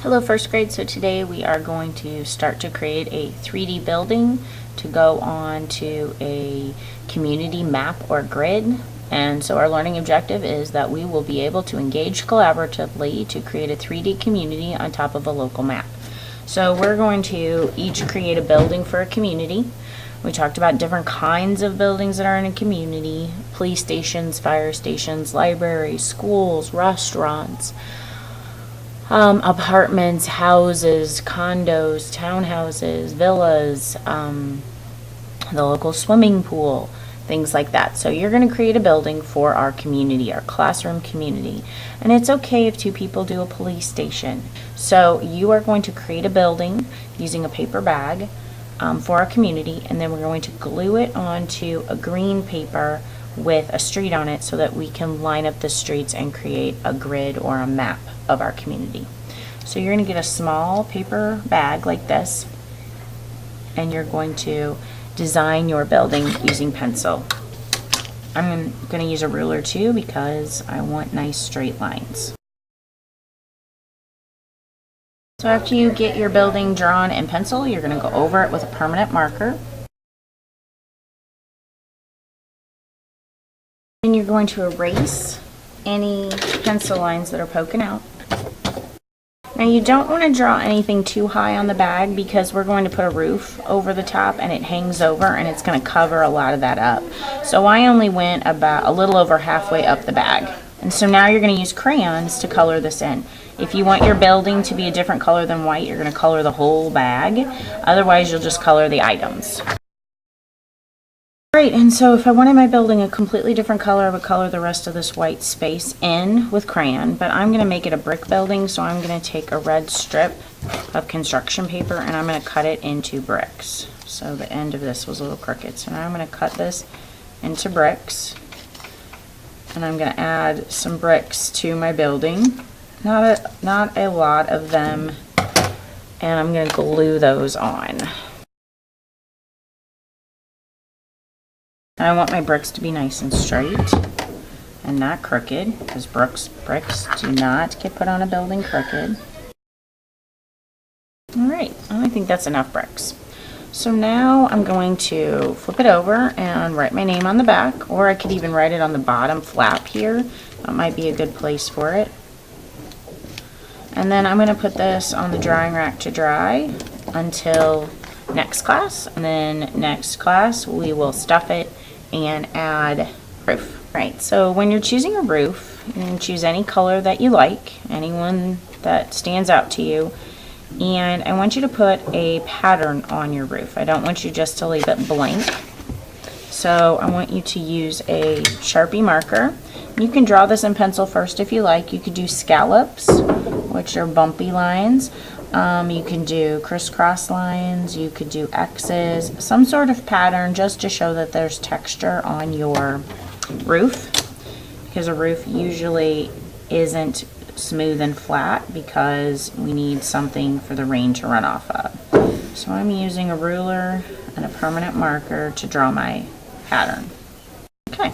Hello first grade, so today we are going to start to create a 3D building to go on to a community map or grid. And so our learning objective is that we will be able to engage collaboratively to create a 3D community on top of a local map. So we're going to each create a building for a community. We talked about different kinds of buildings that are in a community: police stations, fire stations, libraries, schools, restaurants, apartments, houses, condos, townhouses, villas, the local swimming pool, things like that. So you're going to create a building for our community, our classroom community. And it's okay if two people do a police station. So you are going to create a building using a paper bag for our community, and then we're going to glue it onto a green paper with a street on it so that we can line up the streets and create a grid or a map of our community. So you're going to get a small paper bag like this, and you're going to design your building using pencil. I'm going to use a ruler too because I want nice straight lines. So after you get your building drawn in pencil, you're going to go over it with a permanent marker. And you're going to erase any pencil lines that are poking out. Now you don't want to draw anything too high on the bag because we're going to put a roof over the top and it hangs over and it's going to cover a lot of that up. So I only went about a little over halfway up the bag. And so now you're going to use crayons to color this in. If you want your building to be a different color than white, you're going to color the whole bag. Otherwise, you'll just color the items. Right, and so if I wanted my building a completely different color, I would color the rest of this white space in with crayon, but I'm going to make it a brick building, so I'm going to take a red strip of construction paper and I'm going to cut it into bricks. So the end of this was a little crooked, so now I'm going to cut this into bricks, and I'm going to add some bricks to my building, not a lot of them, and I'm going to glue those on. I want my bricks to be nice and straight and not crooked, because bricks do not get put on a building crooked. Alright, I think that's enough bricks. So now I'm going to flip it over and write my name on the back, or I could even write it on the bottom flap here. That might be a good place for it. And then I'm going to put this on the drying rack to dry until next class, and then next class we will stuff it and add roof. Right, so when you're choosing a roof, you can choose any color that you like, anyone that stands out to you, and I want you to put a pattern on your roof. I don't want you just to leave it blank. So I want you to use a Sharpie marker. You can draw this in pencil first if you like. You could do scallops, which are bumpy lines. You can do crisscross lines, you could do X's, some sort of pattern just to show that there's texture on your roof, because a roof usually isn't smooth and flat because we need something for the rain to run off of. So I'm using a ruler and a permanent marker to draw my pattern. Okay,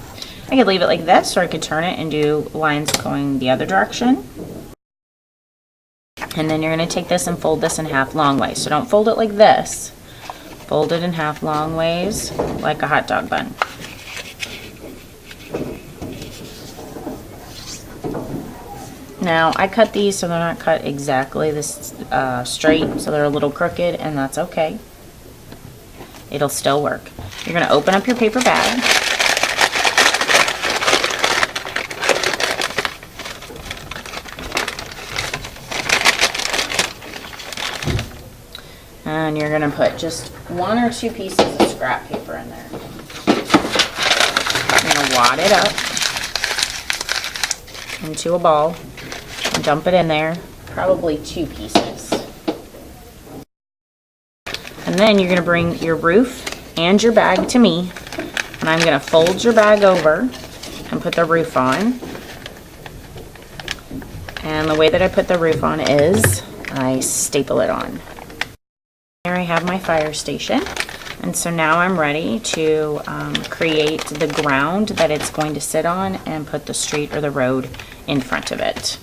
I could leave it like this, or I could turn it and do lines going the other direction. And then you're going to take this and fold this in half long ways. So don't fold it like this. Fold it in half long ways, like a hot dog bun. Now, I cut these so they're not cut exactly this straight, so they're a little crooked, and that's okay. It'll still work. You're going to open up your paper bag. And you're going to put just 1 or 2 pieces of scrap paper in there. You're going to wad it up into a ball and dump it in there, probably 2 pieces. And then you're going to bring your roof and your bag to me, and I'm going to fold your bag over and put the roof on. And the way that I put the roof on is I staple it on. Here I have my fire station, and so now I'm ready to create the ground that it's going to sit on and put the street or the road in front of it.